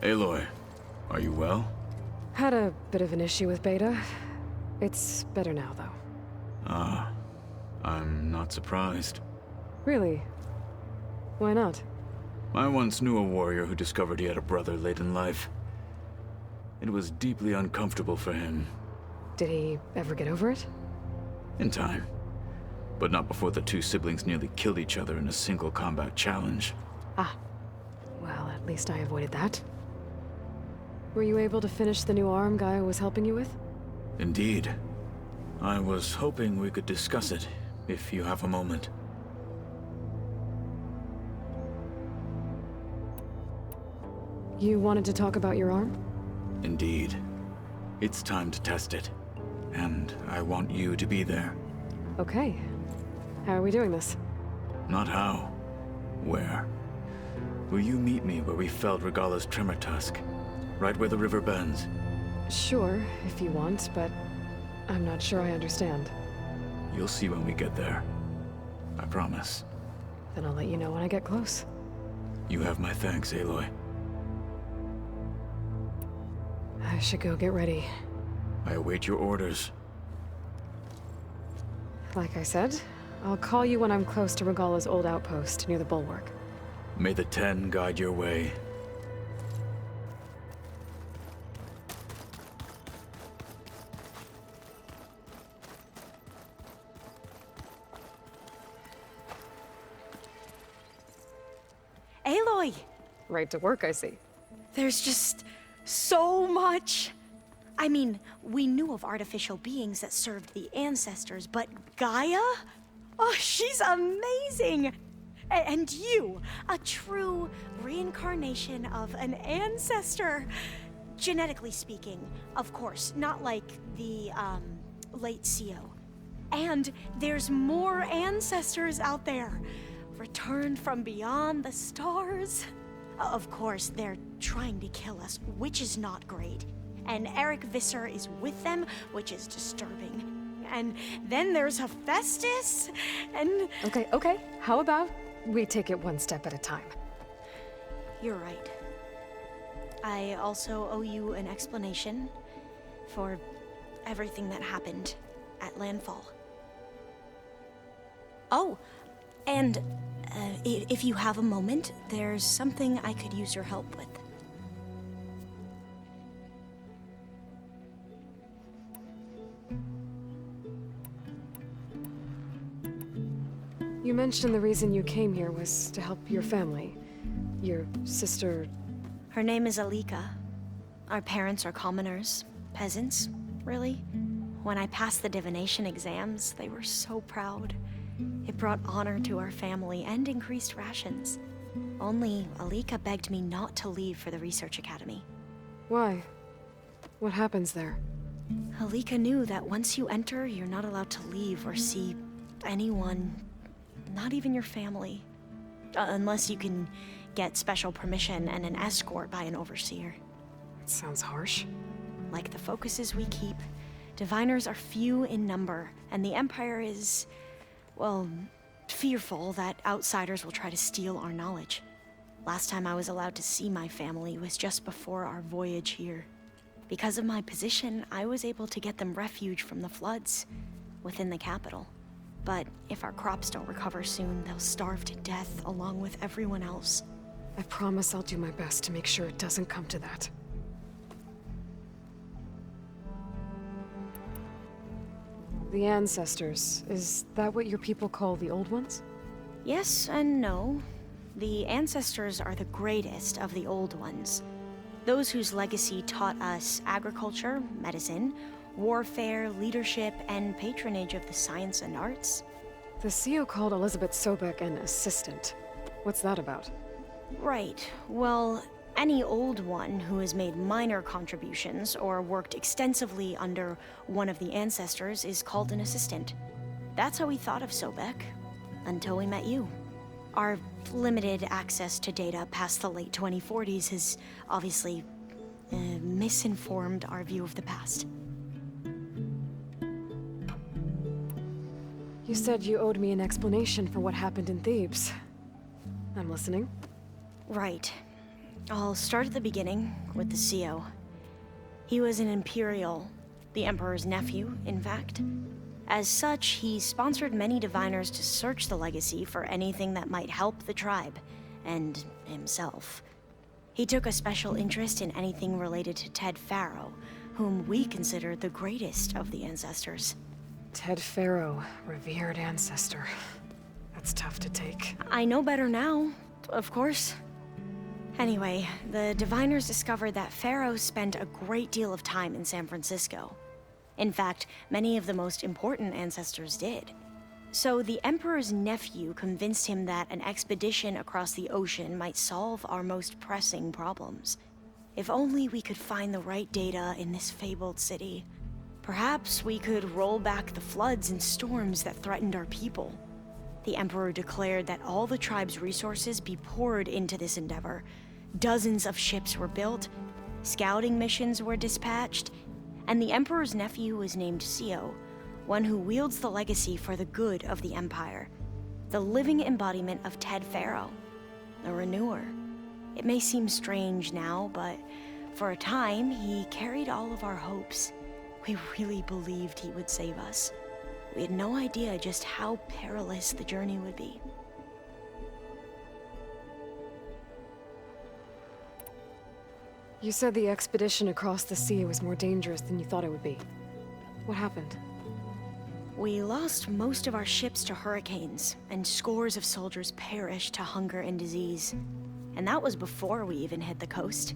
Aloy, are you well? Had a bit of an issue with Beta. It's better now, though. Ah, I'm not surprised. Really? Why not? I once knew a warrior who discovered he had a brother late in life. It was deeply uncomfortable for him. Did he ever get over it? In time. But not before the two siblings nearly killed each other in a single combat challenge. Ah. Well, at least I avoided that. Were you able to finish the new arm Gaia was helping you with? Indeed. I was hoping we could discuss it, if you have a moment. You wanted to talk about your arm? Indeed. It's time to test it. And I want you to be there. Okay. How are we doing this? Not how. Where. Will you meet me where we felled Regala's tremor tusk? Right where the river bends? Sure, if you want, but I'm not sure I understand. You'll see when we get there. I promise. Then I'll let you know when I get close. You have my thanks, Aloy. I should go get ready. I await your orders. Like I said, I'll call you when I'm close to Regala's old outpost near the bulwark. May the Ten guide your way. Aloy! Right to work, I see. There's just so much. I mean, we knew of artificial beings that served the ancestors, but Gaia? Oh, she's amazing! And you, a true reincarnation of an ancestor. Genetically speaking, of course, not like the, late CO. And there's more ancestors out there, returned from beyond the stars. Of course, they're trying to kill us, which is not great. And Eric Visser is with them, which is disturbing. And then there's Hephaestus, and... Okay. How about we take it one step at a time? You're right. I also owe you an explanation for everything that happened at Landfall. Oh, and if you have a moment, there's something I could use your help with. You mentioned the reason you came here was to help your family. Your sister... Her name is Alika. Our parents are commoners, peasants, really. When I passed the divination exams, they were so proud. It brought honor to our family and increased rations. Only Alika begged me not to leave for the research academy. Why? What happens there? Alika knew that once you enter, you're not allowed to leave or see anyone, not even your family. Unless you can get special permission and an escort by an overseer. It sounds harsh. Like the focuses we keep, diviners are few in number, and the Empire is, well, fearful that outsiders will try to steal our knowledge. Last time I was allowed to see my family was just before our voyage here. Because of my position, I was able to get them refuge from the floods within the capital. But if our crops don't recover soon, they'll starve to death along with everyone else. I promise I'll do my best to make sure it doesn't come to that. The ancestors, is that what your people call the old ones? Yes and no. The ancestors are the greatest of the old ones. Those whose legacy taught us agriculture, medicine, warfare, leadership, and patronage of the science and arts. The CEO called Elizabeth Sobek an assistant. What's that about? Right. Well, any old one who has made minor contributions or worked extensively under one of the ancestors is called an assistant. That's how we thought of Sobek, until we met you. Our limited access to data past the late 2040s has obviously misinformed our view of the past. You said you owed me an explanation for what happened in Thebes. I'm listening. Right. I'll start at the beginning, with the CO. He was an Imperial, the Emperor's nephew, in fact. As such, he sponsored many diviners to search the legacy for anything that might help the tribe, and himself. He took a special interest in anything related to Ted Faro, whom we consider the greatest of the ancestors. Ted Faro, revered ancestor. That's tough to take. I know better now, of course. Anyway, the diviners discovered that Faro spent a great deal of time in San Francisco. In fact, many of the most important ancestors did. So the Emperor's nephew convinced him that an expedition across the ocean might solve our most pressing problems. If only we could find the right data in this fabled city. Perhaps we could roll back the floods and storms that threatened our people. The Emperor declared that all the tribe's resources be poured into this endeavor. Dozens of ships were built, scouting missions were dispatched, and the Emperor's nephew was named CO, one who wields the legacy for the good of the Empire. The living embodiment of Ted Faro, a renewer. It may seem strange now, but for a time, he carried all of our hopes. We really believed he would save us. We had no idea just how perilous the journey would be. You said the expedition across the sea was more dangerous than you thought it would be. What happened? We lost most of our ships to hurricanes, and scores of soldiers perished to hunger and disease. And that was before we even hit the coast.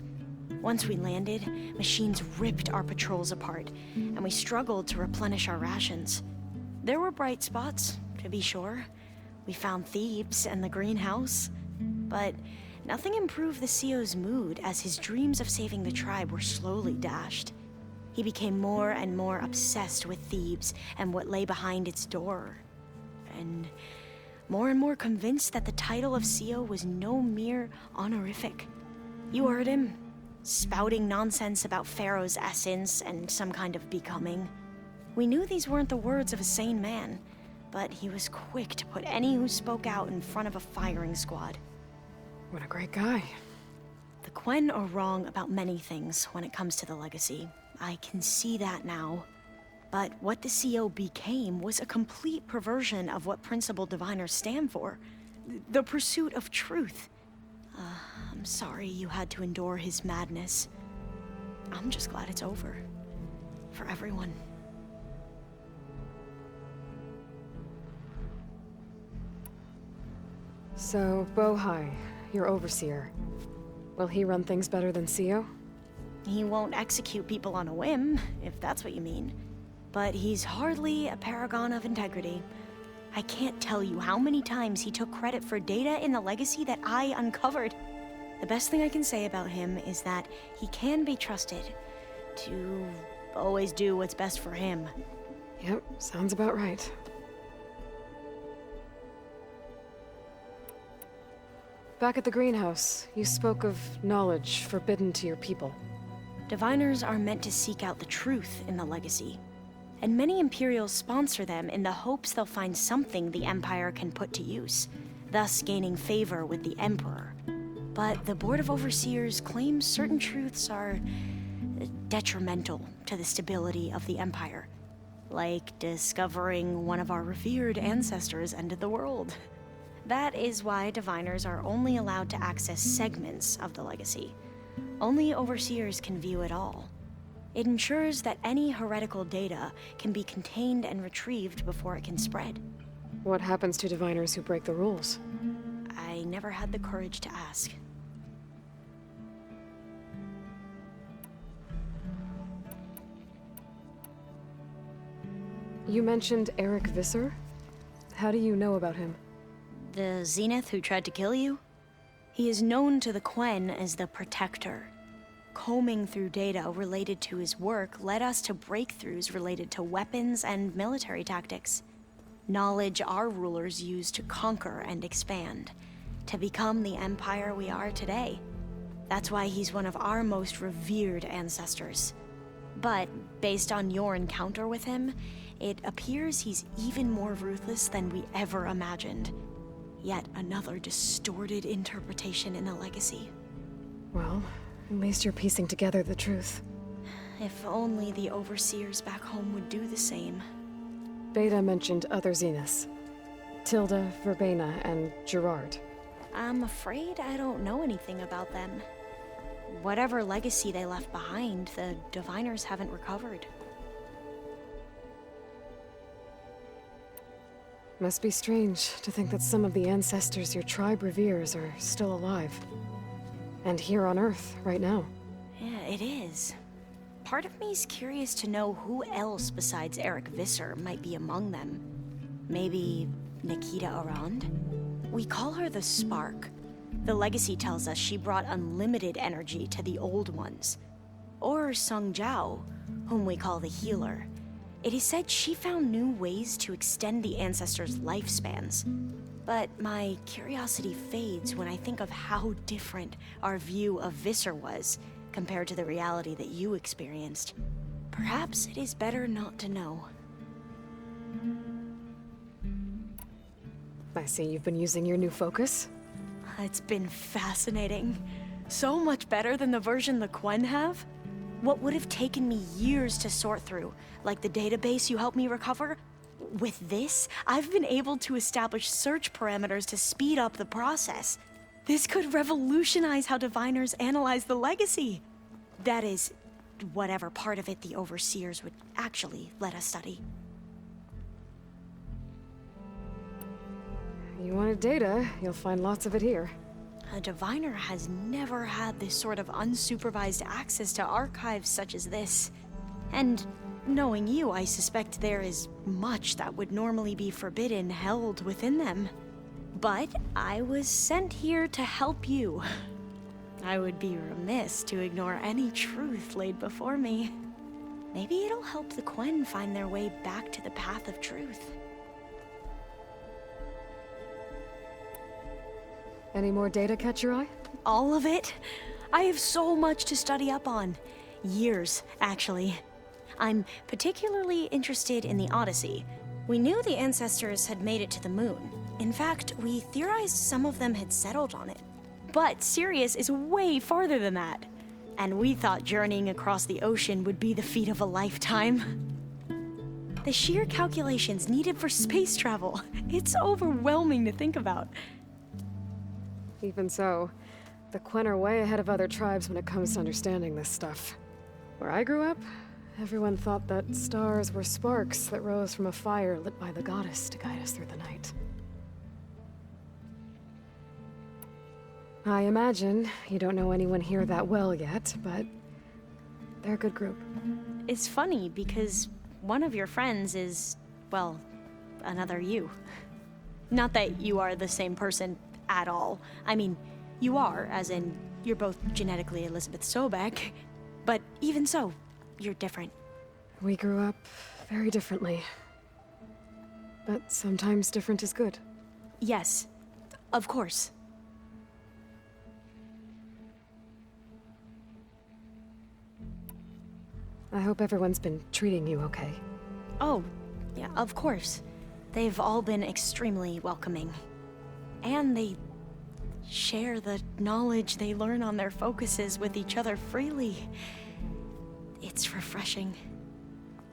Once we landed, machines ripped our patrols apart, and we struggled to replenish our rations. There were bright spots, to be sure. We found Thebes and the greenhouse, but nothing improved the CO's mood as his dreams of saving the tribe were slowly dashed. He became more and more obsessed with Thebes and what lay behind its door, and more convinced that the title of CO was no mere honorific. You heard him, spouting nonsense about Pharaoh's essence and some kind of becoming. We knew these weren't the words of a sane man, but he was quick to put any who spoke out in front of a firing squad. What a great guy. The Quen are wrong about many things when it comes to the legacy. I can see that now. But what the CO became was a complete perversion of what principled diviners stand for. The pursuit of truth. I'm sorry you had to endure his madness. I'm just glad it's over. For everyone. So, Bohai, your overseer. Will he run things better than CO? He won't execute people on a whim, if that's what you mean. But he's hardly a paragon of integrity. I can't tell you how many times he took credit for data in the legacy that I uncovered. The best thing I can say about him is that he can be trusted to always do what's best for him. Yep, sounds about right. Back at the greenhouse, you spoke of knowledge forbidden to your people. Diviners are meant to seek out the truth in the legacy, and many Imperials sponsor them in the hopes they'll find something the Empire can put to use, thus gaining favor with the Emperor. But the Board of Overseers claims certain truths are detrimental to the stability of the Empire, like discovering one of our revered ancestors ended the world. That is why diviners are only allowed to access segments of the legacy. Only overseers can view it all. It ensures that any heretical data can be contained and retrieved before it can spread. What happens to diviners who break the rules? I never had the courage to ask. You mentioned Eric Visser? How do you know about him? The Zenith who tried to kill you? He is known to the Quen as the Protector. Combing through data related to his work led us to breakthroughs related to weapons and military tactics. Knowledge our rulers used to conquer and expand, to become the empire we are today. That's why he's one of our most revered ancestors. But based on your encounter with him, it appears he's even more ruthless than we ever imagined. Yet another distorted interpretation in the legacy. Well, at least you're piecing together the truth. If only the overseers back home would do the same. Beta mentioned other Zeniths. Tilda, Verbena, and Gerard. I'm afraid I don't know anything about them. Whatever legacy they left behind, the Diviners haven't recovered. Must be strange to think that some of the ancestors your tribe reveres are still alive. And here on Earth, right now. Yeah, it is. Part of me's curious to know who else besides Eric Visser might be among them. Maybe Nikita Arand? We call her the Spark. The legacy tells us she brought unlimited energy to the old ones. Or Sung Jiao, whom we call the Healer. It is said she found new ways to extend the ancestors' lifespans. But my curiosity fades when I think of how different our view of Visser was compared to the reality that you experienced. Perhaps it is better not to know. I see you've been using your new focus. It's been fascinating. So much better than the version the Quen have. What would have taken me years to sort through, like the database you helped me recover, with this, I've been able to establish search parameters to speed up the process. This could revolutionize how Diviners analyze the legacy. That is, whatever part of it the Overseers would actually let us study. You wanted data, you'll find lots of it here. A Diviner has never had this sort of unsupervised access to archives such as this. And knowing you, I suspect there is much that would normally be forbidden held within them. But I was sent here to help you. I would be remiss to ignore any truth laid before me. Maybe it'll help the Quen find their way back to the path of truth. Any more data catch your eye? All of it? I have so much to study up on. Years, actually. I'm particularly interested in the Odyssey. We knew the ancestors had made it to the moon. In fact, we theorized some of them had settled on it. But Sirius is way farther than that. And we thought journeying across the ocean would be the feat of a lifetime. The sheer calculations needed for space travel, it's overwhelming to think about. Even so, the Quen are way ahead of other tribes when it comes to understanding this stuff. Where I grew up, everyone thought that stars were sparks that rose from a fire lit by the goddess to guide us through the night. I imagine you don't know anyone here that well yet, but they're a good group. It's funny because one of your friends is, well, another you. Not that you are the same person at all. I mean, you are, as in, you're both genetically Elizabeth Sobek, but even so, you're different. We grew up very differently. But sometimes different is good. Yes, of course. I hope everyone's been treating you okay. Oh, yeah, of course. They've all been extremely welcoming. And they share the knowledge they learn on their focuses with each other freely. It's refreshing.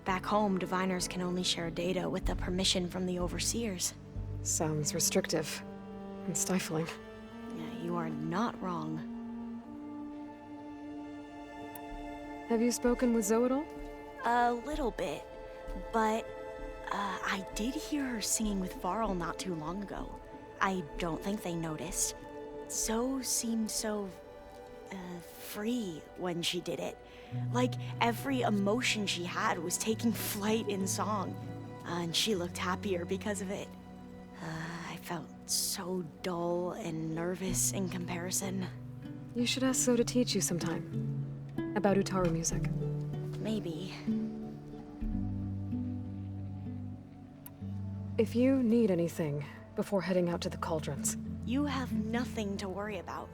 Back home, Diviners can only share data with the permission from the Overseers. Sounds restrictive and stifling. Yeah, you are not wrong. Have you spoken with Zoe at all? A little bit, but I did hear her singing with Varl not too long ago. I don't think they noticed. Zoe seemed so free when she did it. Like every emotion she had was taking flight in song. And she looked happier because of it. I felt so dull and nervous in comparison. You should ask Zoe to teach you sometime. About Utaru music. Maybe. If you need anything before heading out to the cauldrons. You have nothing to worry about.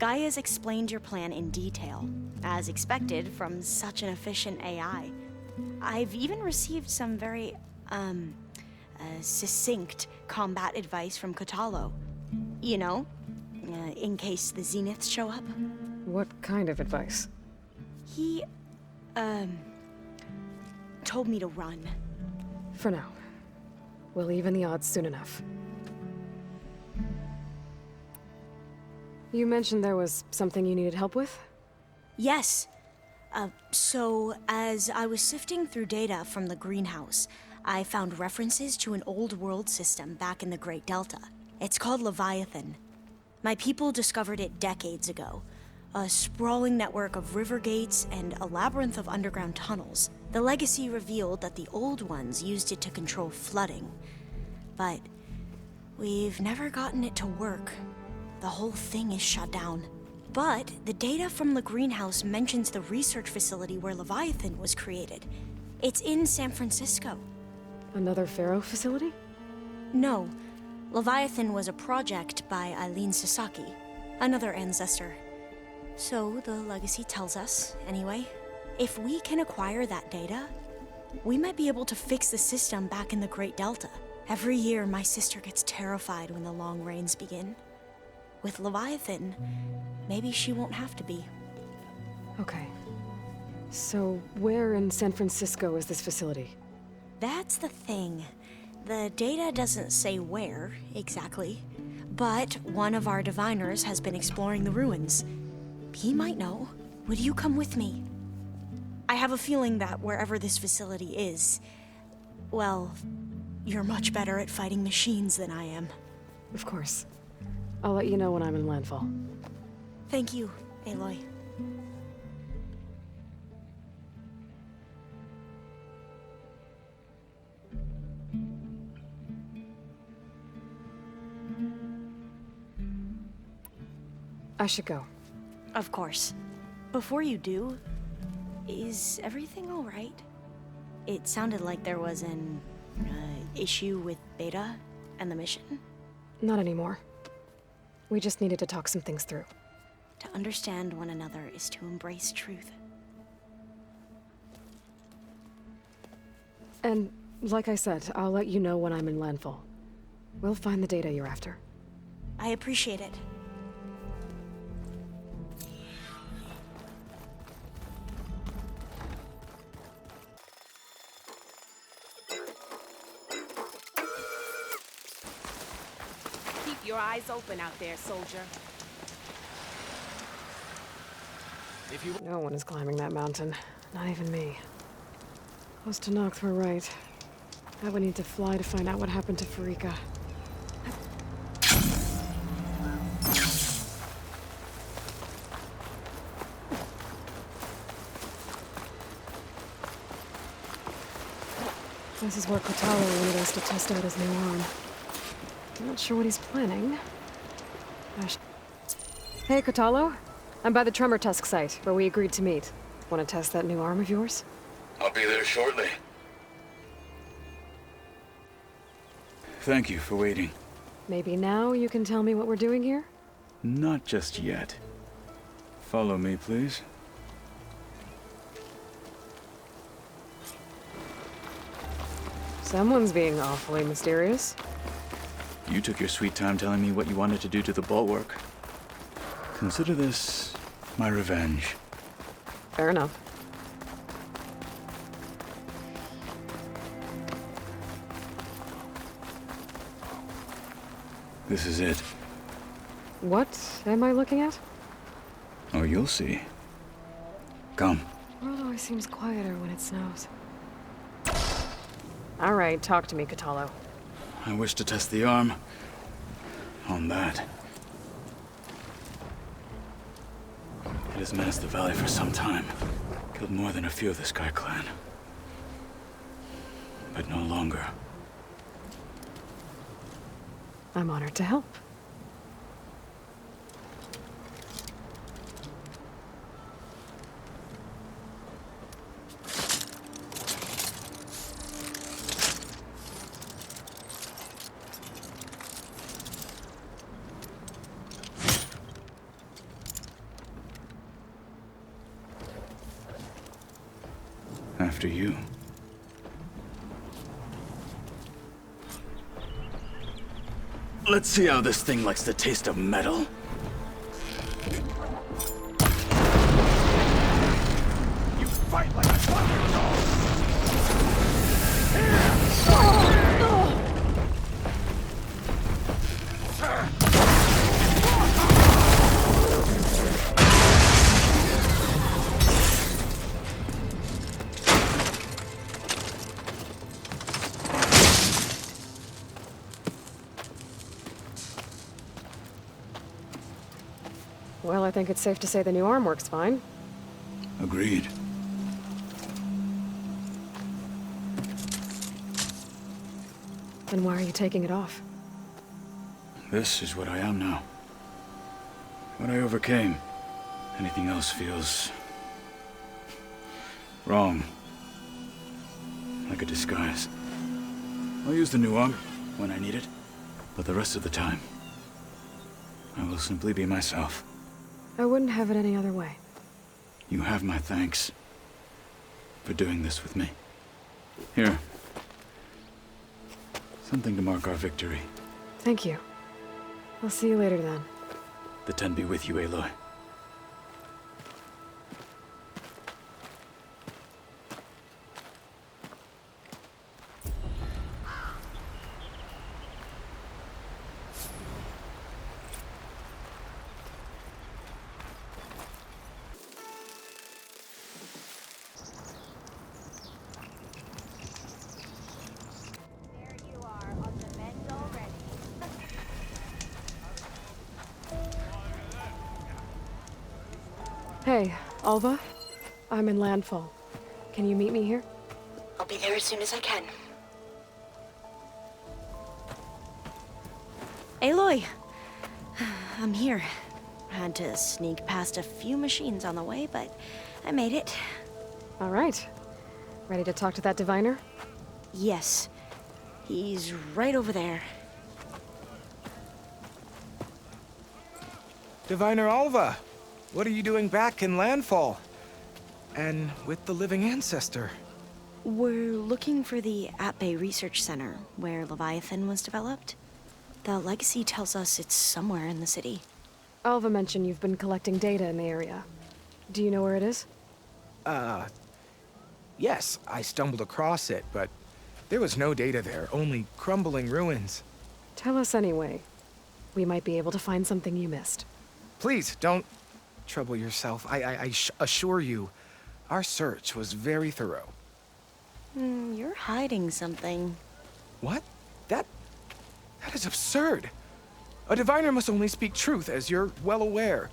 Gaia's explained your plan in detail, as expected from such an efficient AI. I've even received some very, succinct combat advice from Kotallo. You know, in case the Zeniths show up. What kind of advice? He, told me to run. For now. We'll even the odds soon enough. You mentioned there was something you needed help with? Yes. So, as I was sifting through data from the greenhouse, I found references to an old world system back in the Great Delta. It's called Leviathan. My people discovered it decades ago. A sprawling network of river gates and a labyrinth of underground tunnels. The legacy revealed that the old ones used it to control flooding. But we've never gotten it to work. The whole thing is shut down. But the data from the greenhouse mentions the research facility where Leviathan was created. It's in San Francisco. Another Pharaoh facility? No. Leviathan was a project by Eileen Sasaki, another ancestor. So the legacy tells us, anyway, if we can acquire that data, we might be able to fix the system back in the Great Delta. Every year, my sister gets terrified when the long rains begin. With Leviathan, maybe she won't have to be. Okay. So, where in San Francisco is this facility? That's the thing. The data doesn't say where, exactly. But one of our diviners has been exploring the ruins. He might know. Would you come with me? I have a feeling that wherever this facility is, well, you're much better at fighting machines than I am. Of course. I'll let you know when I'm in landfall. Thank you, Aloy. I should go. Of course. Before you do, is everything all right? It sounded like there was an issue with Beta and the mission. Not anymore. We just needed to talk some things through. To understand one another is to embrace truth. And, like I said, I'll let you know when I'm in landfall. We'll find the data you're after. I appreciate it. Keep your eyes open out there, soldier. No one is climbing that mountain. Not even me. Close to Noct were right. I would need to fly to find out what happened to Farika. This is where Kotallo wanted us to test out his new arm. Not sure what he's planning. Hey, Kotallo. I'm by the Tremor Tusk site, where we agreed to meet. Want to test that new arm of yours? I'll be there shortly. Thank you for waiting. Maybe now you can tell me what we're doing here? Not just yet. Follow me, please. Someone's being awfully mysterious. You took your sweet time telling me what you wanted to do to the bulwark. Consider this my revenge. Fair enough. This is it. What am I looking at? Oh, you'll see. Come. The world always seems quieter when it snows. All right, talk to me, Kotallo. I wish to test the arm on that. It has menaced the valley for some time. Killed more than a few of the Sky Clan. But no longer. I'm honored to help. After you. Let's see how this thing likes the taste of metal. I think it's safe to say the new arm works fine. Agreed. Then why are you taking it off? This is what I am now. What I overcame. Anything else feels... wrong. Like a disguise. I'll use the new arm when I need it, but the rest of the time, I will simply be myself. I wouldn't have it any other way. You have my thanks for doing this with me. Here. Something to mark our victory. Thank you. I'll see you later then. The Ten be with you, Aloy. Hey, Alva. I'm in Landfall. Can you meet me here? I'll be there as soon as I can. Aloy! I'm here. Had to sneak past a few machines on the way, but I made it. All right. Ready to talk to that diviner? Yes. He's right over there. Diviner Alva, what are you doing back in Landfall? And with the living ancestor? We're looking for the At-Bay Research Center, where Leviathan was developed. The legacy tells us it's somewhere in the city. Alva mentioned you've been collecting data in the area. Do you know where it is? Yes, I stumbled across it, but there was no data there, only crumbling ruins. Tell us anyway. We might be able to find something you missed. Please, don't trouble yourself. I assure you, our search was very thorough. You're hiding something. What? That is absurd. A diviner must only speak truth, as you're well aware.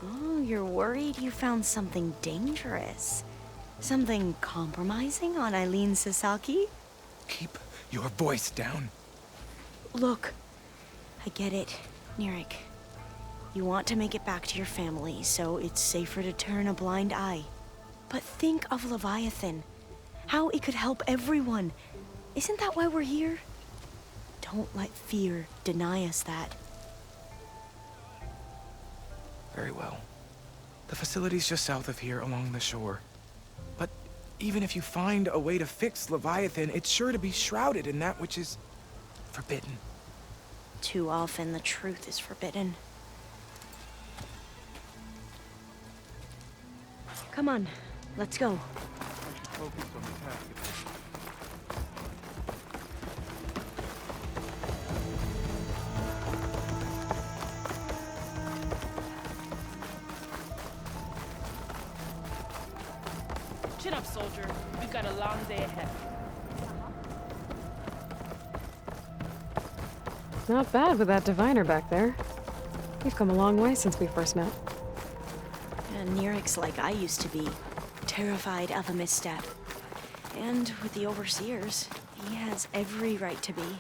Oh, you're worried you found something dangerous. Something compromising on Eileen Sasaki? Keep your voice down. Look, I get it, Nirik. You want to make it back to your family, so it's safer to turn a blind eye. But think of Leviathan. How it could help everyone. Isn't that why we're here? Don't let fear deny us that. Very well. The facility's just south of here, along the shore. But even if you find a way to fix Leviathan, it's sure to be shrouded in that which is forbidden. Too often the truth is forbidden. Come on, let's go. Chin up, soldier. We've got a long day ahead. Not bad with that diviner back there. We've come a long way since we first met. And Nirik's like I used to be, terrified of a misstep. And with the Overseers, he has every right to be.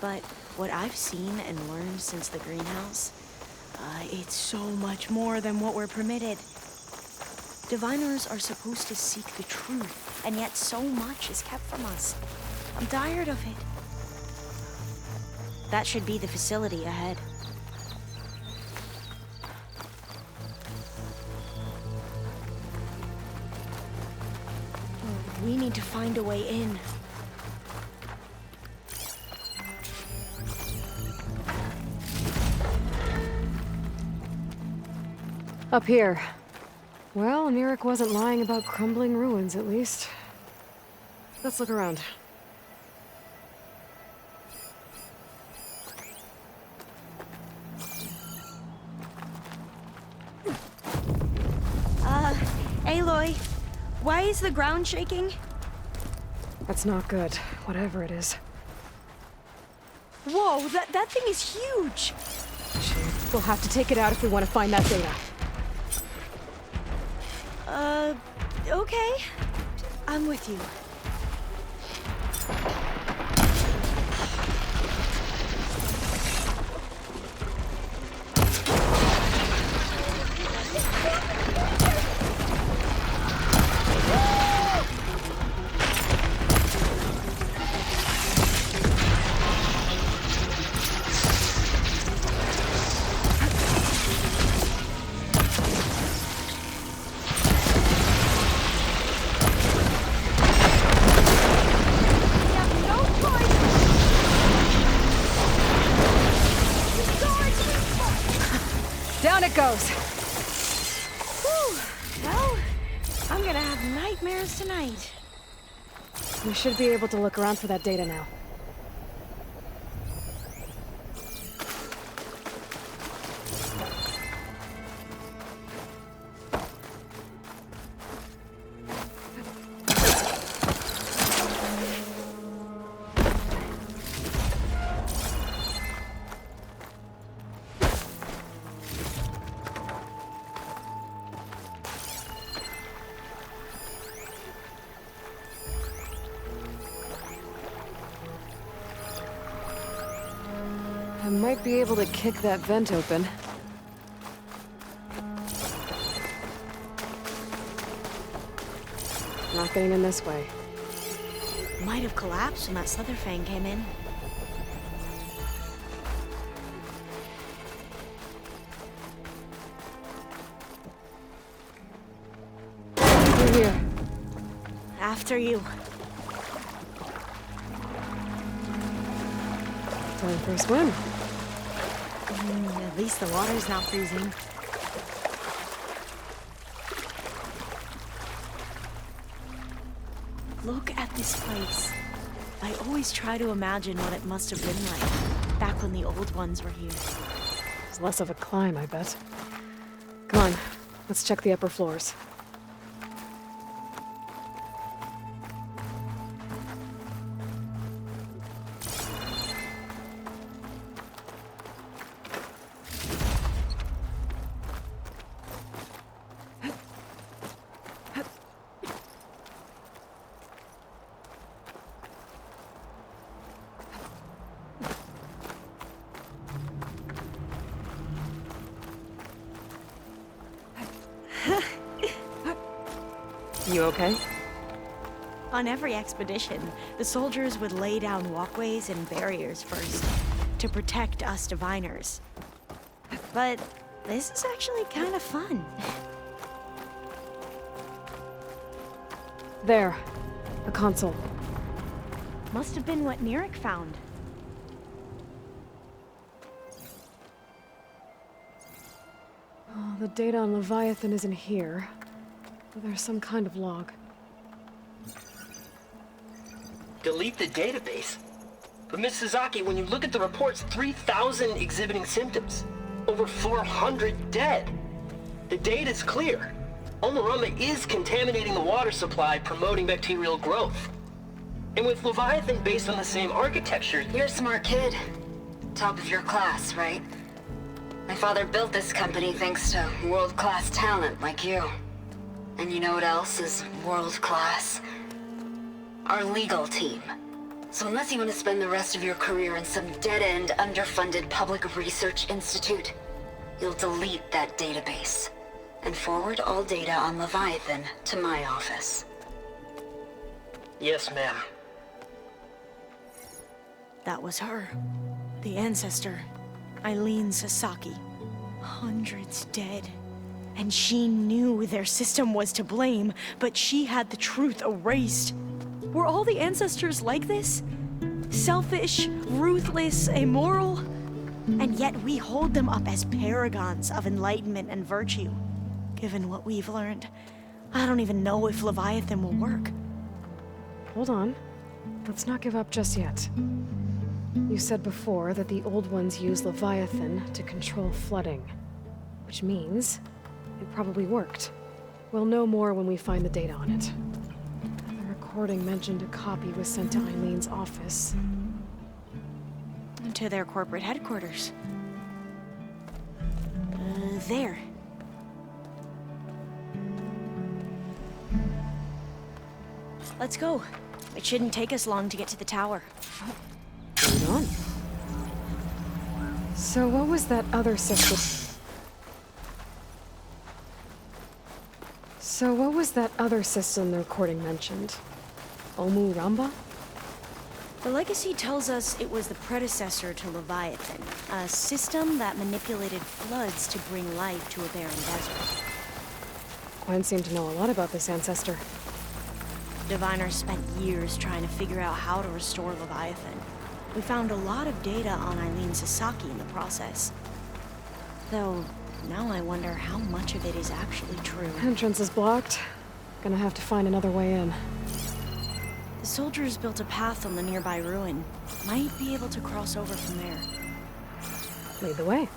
But what I've seen and learned since the greenhouse, it's so much more than what we're permitted. Diviners are supposed to seek the truth, and yet so much is kept from us. I'm tired of it. That should be the facility ahead. We need to find a way in. Up here. Well, Nirik wasn't lying about crumbling ruins, at least. Let's look around. Aloy, why is the ground shaking? That's not good, whatever it is. Whoa, that thing is huge! Shit. We'll have to take it out if we want to find that data. Okay. I'm with you. Down it goes! Whew. Well, I'm gonna have nightmares tonight. We should be able to look around for that data now. I might be able to kick that vent open. Not getting in this way. Might have collapsed when that Slitherfang came in. Through here. After you. Time for a swim. At least the water's not freezing. Look at this place. I always try to imagine what it must have been like back when the old ones were here. It's less of a climb, I bet. Come on, let's check the upper floors. You okay? On every expedition, the soldiers would lay down walkways and barriers first to protect us diviners. But this is actually kind of fun. There. A console. Must have been what Nirik found. Oh, the data on Leviathan isn't here. But there's some kind of log. Delete the database? But Miss Sasaki, when you look at the reports, 3,000 exhibiting symptoms. Over 400 dead. The data's clear. Omarama is contaminating the water supply, promoting bacterial growth. And with Leviathan based on the same architecture... You're a smart kid. Top of your class, right? My father built this company thanks to world-class talent like you. And you know what else is world-class? Our legal team. So unless you want to spend the rest of your career in some dead-end, underfunded public research institute, you'll delete that database and forward all data on Leviathan to my office. Yes, ma'am. That was her. The ancestor. Eileen Sasaki. Hundreds dead. And she knew their system was to blame, but she had the truth erased. Were all the ancestors like this? Selfish, ruthless, immoral? And yet we hold them up as paragons of enlightenment and virtue. Given what we've learned, I don't even know if Leviathan will work. Hold on. Let's not give up just yet. You said before that the old ones use Leviathan to control flooding. Which means it probably worked. We'll know more when we find the data on it. The recording mentioned a copy was sent to Eileen's office. To their corporate headquarters. There. Let's go. It shouldn't take us long to get to the tower. Hold on. So what was that other system? So what was that other system the recording mentioned? Omu Ramba? The legacy tells us it was the predecessor to Leviathan, a system that manipulated floods to bring life to a barren desert. Gwen seemed to know a lot about this ancestor. Diviners spent years trying to figure out how to restore Leviathan. We found a lot of data on Eileen Sasaki in the process. Though, now I wonder how much of it is actually true. Entrance is blocked. Gonna have to find another way in. The soldiers built a path on the nearby ruin. Might be able to cross over from there. Lead the way.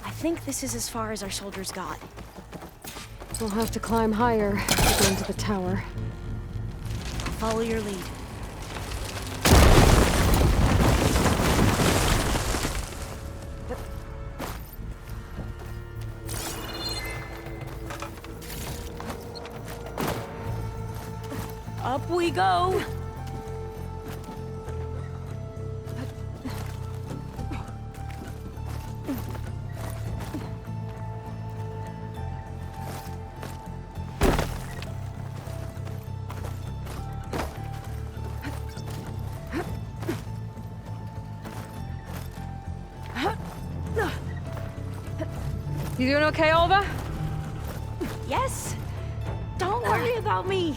I think this is as far as our soldiers got. We'll have to climb higher to get into the tower. I'll follow your lead. Up we go! You doing okay, Alva? Yes! Don't worry about me!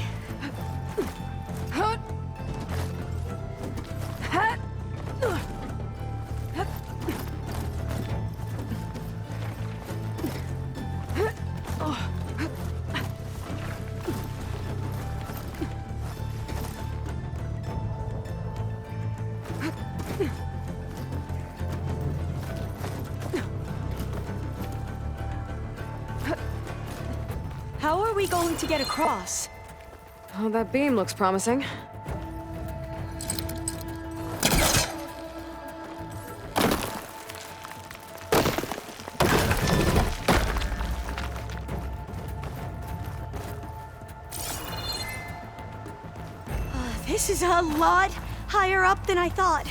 How are we going to get across? Oh, that beam looks promising. This is a lot higher up than I thought.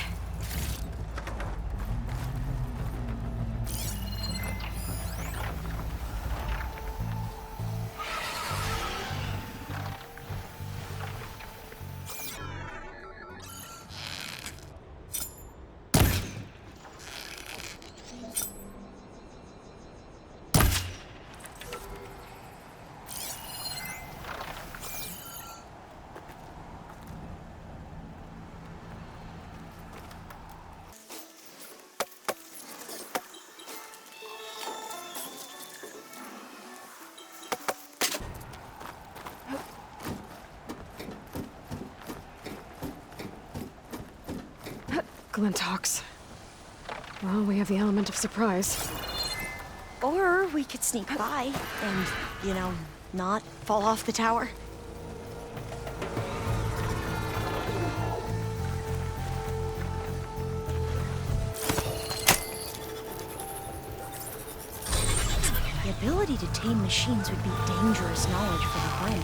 Glintox. Well, we have the element of surprise. Or we could sneak by and, you know, not fall off the tower. The ability to tame machines would be dangerous knowledge for the brain.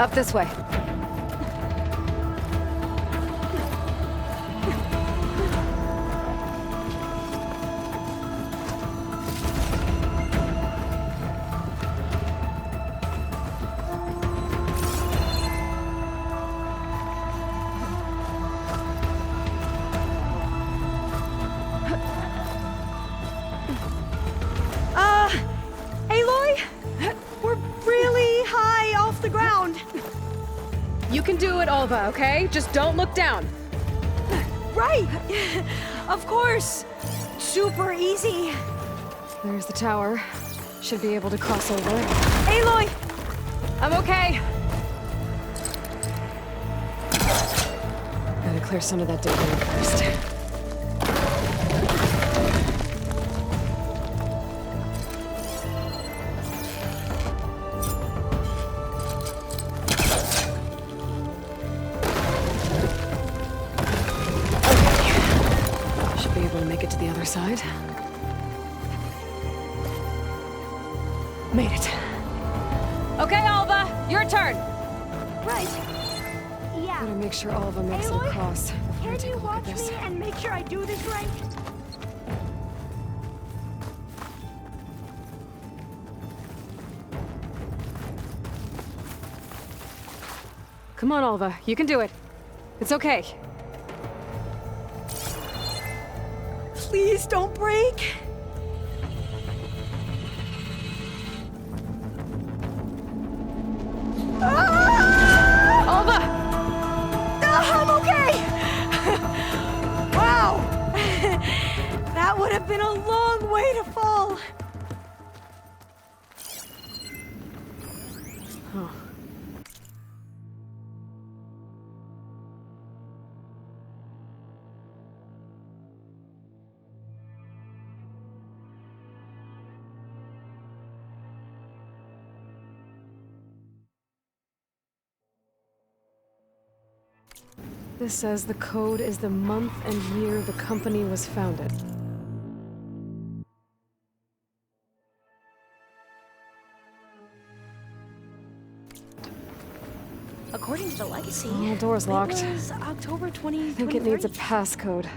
Up this way. Aloy? We're really high off the ground. You can do it, Alva, okay? Just don't look down. Right. Of course. Super easy. There's the tower. Should be able to cross over. Aloy! I'm okay. Gotta clear some of that debris first. Okay. Should be able to make it to the other side. Made it. Okay, Alva, your turn. Right. Yeah. Better make sure Alva makes it Aloy, across before I Can take you a look watch at this. me and make sure I do this right? Come on, Alva, you can do it. It's okay. Please don't break. Alva! I'm okay! Wow! That would have been a long way to fall. Oh. This says the code is the month and year the company was founded. According to the legacy, Oh, door's locked. It was October 2023. I think it needs a passcode.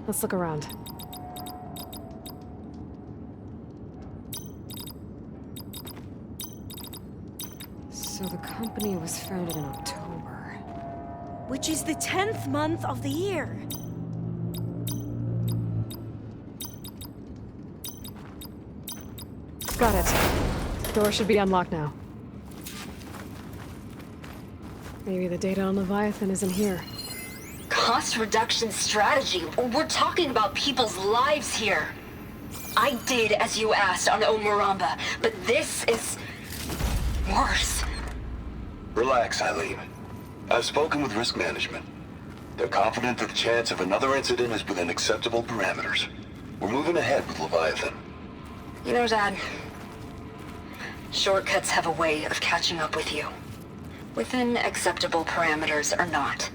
Let's look around. So the company was founded in October. Which is the 10th month of the year. Got it. Door should be unlocked now. Maybe the data on Leviathan isn't here. Cost reduction strategy. We're talking about people's lives here. I did as you asked on Omuramba, but this is worse. Relax, Eileen. I've spoken with risk management. They're confident that the chance of another incident is within acceptable parameters. We're moving ahead with Leviathan. You know, Dad, shortcuts have a way of catching up with you. Within acceptable parameters or not.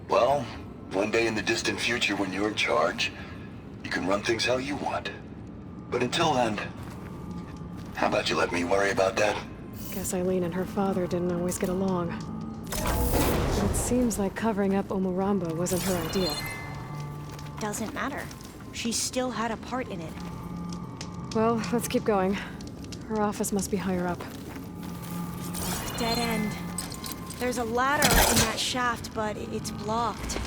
Well, one day in the distant future when you're in charge, you can run things how you want. But until then, how about you let me worry about that? Guess Eileen and her father didn't always get along. But it seems like covering up Omuramba wasn't her idea. Doesn't matter. She still had a part in it. Well, let's keep going. Her office must be higher up. Dead end. There's a ladder in that shaft, but it's blocked.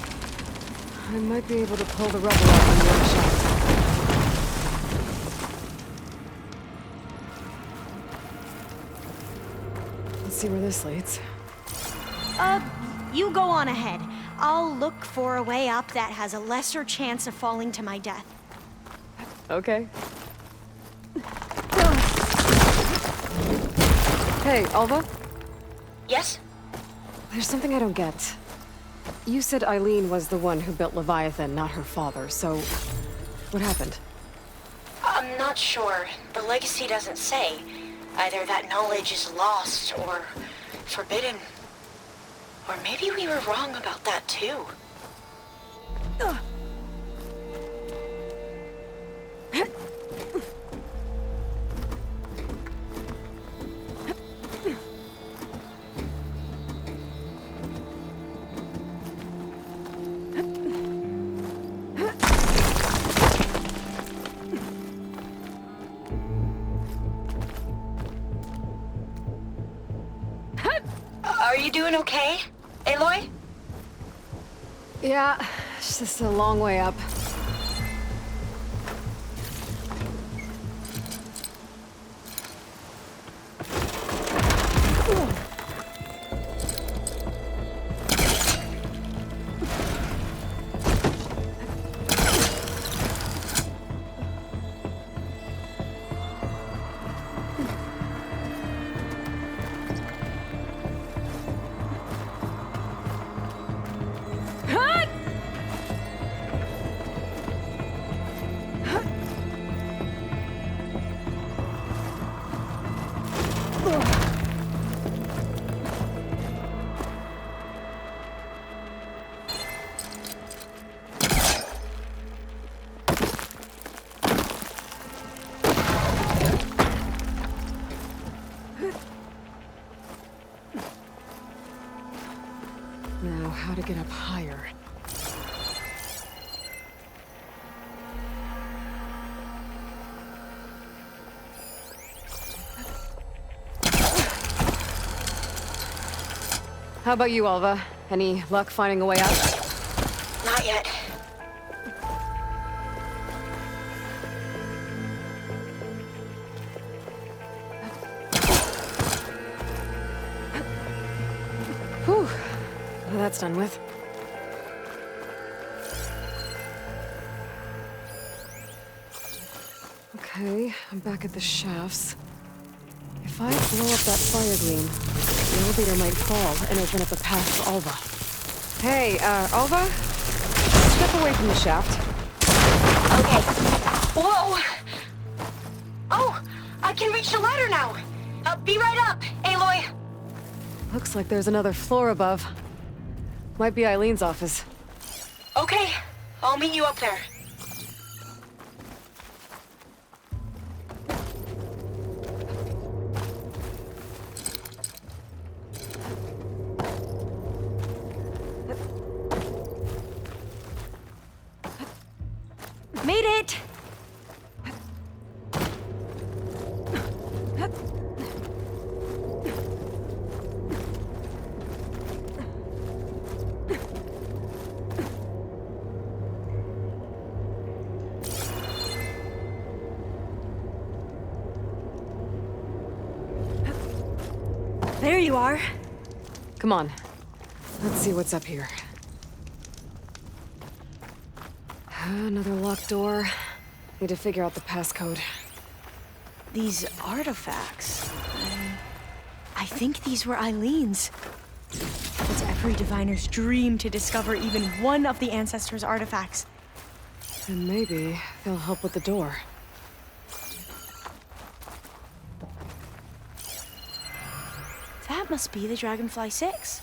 I might be able to pull the rubble off on the other shaft. Let's see where this leads. You go on ahead. I'll look for a way up that has a lesser chance of falling to my death. Okay. Hey, Alva? Yes? There's something I don't get. You said Eileen was the one who built Leviathan, not her father, so... what happened? I'm not sure. The legacy doesn't say. Either that knowledge is lost or forbidden. Or maybe we were wrong about that too. doing okay, Aloy? Yeah, it's just a long way up. Now, how to get up higher? How about you, Alva? Any luck finding a way out? Not yet. Whew. Well, that's done with. Okay, I'm back at the shafts. If I blow up that fire gleam, the elevator might fall and open up a path for Alva. Hey, Alva? Step away from the shaft. Okay. Whoa! Oh, I can reach the ladder now. Be right up, Aloy. Looks like there's another floor above. Might be Eileen's office. Okay, I'll meet you up there. Made it! There you are. Come on. Let's see what's up here. Another locked door. Need to figure out the passcode. These artifacts... I think these were Eileen's. It's every diviner's dream to discover even one of the ancestors' artifacts. And maybe they'll help with the door. That must be the Dragonfly 6.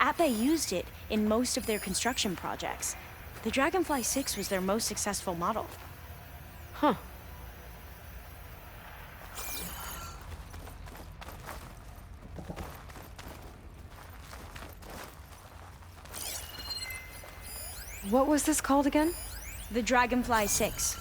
Ape used it in most of their construction projects. The Dragonfly 6 was their most successful model. Huh. What was this called again? The Dragonfly 6.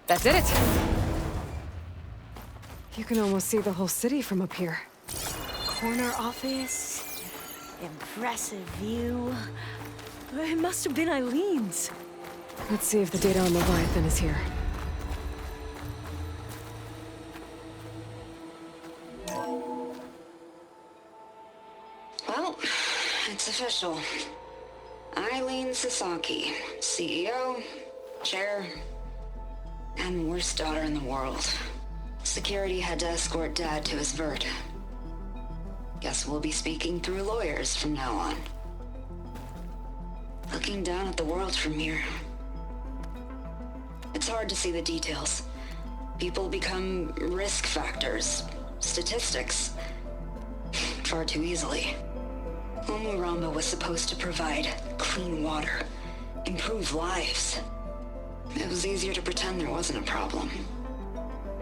That did it! You can almost see the whole city from up here. Corner office. Impressive view. It must have been Eileen's. Let's see if the data on Leviathan is here. Well, it's official. Eileen Sasaki, CEO, chair, and worst daughter in the world. Security had to escort Dad to his vert. Guess we'll be speaking through lawyers from now on. Looking down at the world from here. It's hard to see the details. People become risk factors, statistics, far too easily. Omuramba was supposed to provide clean water, improve lives. It was easier to pretend there wasn't a problem.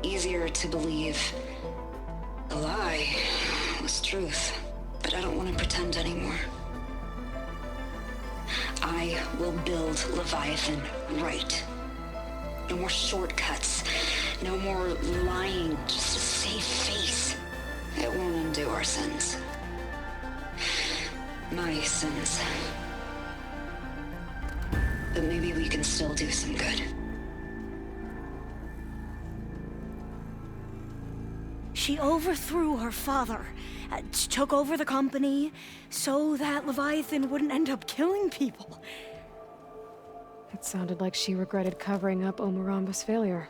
Easier to believe the lie was truth, but I don't want to pretend anymore. I will build Leviathan right. No more shortcuts. No more lying just to save face. It won't undo our sins. My sins. But maybe we can still do some good. She overthrew her father, took over the company, so that Leviathan wouldn't end up killing people. It sounded like she regretted covering up Omuramba's failure.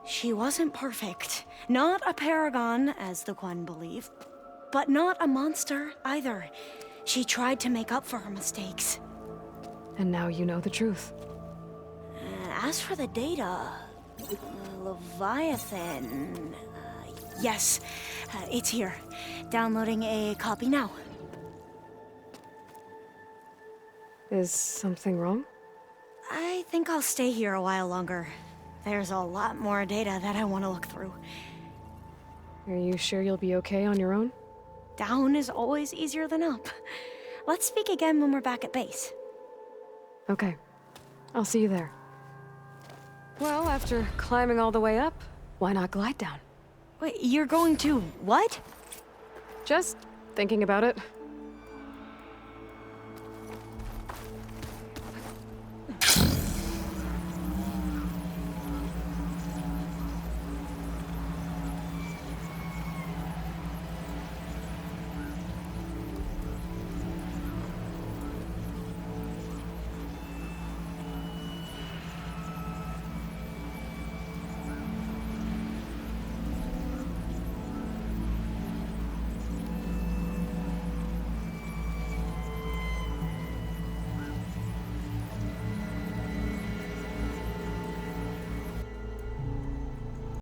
She wasn't perfect. Not a paragon, as the Quan believe, but not a monster either. She tried to make up for her mistakes. And now you know the truth. As for the data, Leviathan... yes, it's here. Downloading a copy now. Is something wrong? I think I'll stay here a while longer. There's a lot more data that I want to look through. Are you sure you'll be okay on your own? Down is always easier than up. Let's speak again when we're back at base. Okay. I'll see you there. Well, after climbing all the way up, why not glide down? Wait, you're going to what? Just thinking about it.